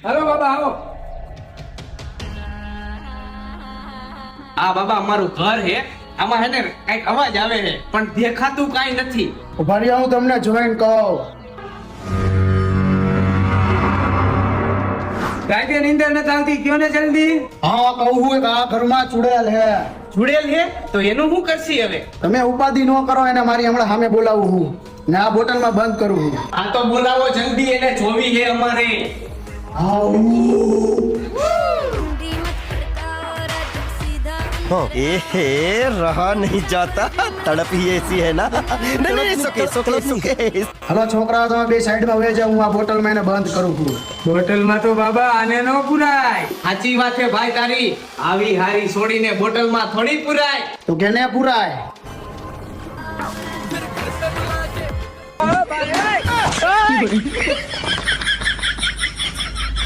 હાલો બાબા આવો. આ બાબા અમારું ઘર હે. આમાં હે ને કઈક અવાજ આવે છે પણ દેખાતું કાઈ નથી. ઉભા રહ્યા, હું તમને જોઈન કહું. કાંઈ નીંદર નથી આવતી, કયો ને જલ્દી. હા કહું હું કે આ ઘરમાં ચુડેલ હે. જોડેલ હે તો એનું શું કરશી હવે? તમે ઉપાધિ ન કરો, એને મારી હમણાં સામે બોલાવું હું ને આ બોટલમાં બંધ કરું હું. આ તો બોલાવો જલ્દી, એને જોવી હે અમારે. ए रहा नहीं जाता, तड़प ही ऐसी है ना. नहीं सुके. હલો છોકરાઓ, તમે બે સાઈડમાં વહી જાઓ, હું આ બોટલમાં એને બંધ કરું છું. બોટલમાં તો બાબા આને ન પુરાય. સાચી વાત છે ભાઈ તારી. આવી હારી છોડીને બોટલમાં થોડી પુરાય. તો કેને પુરાય?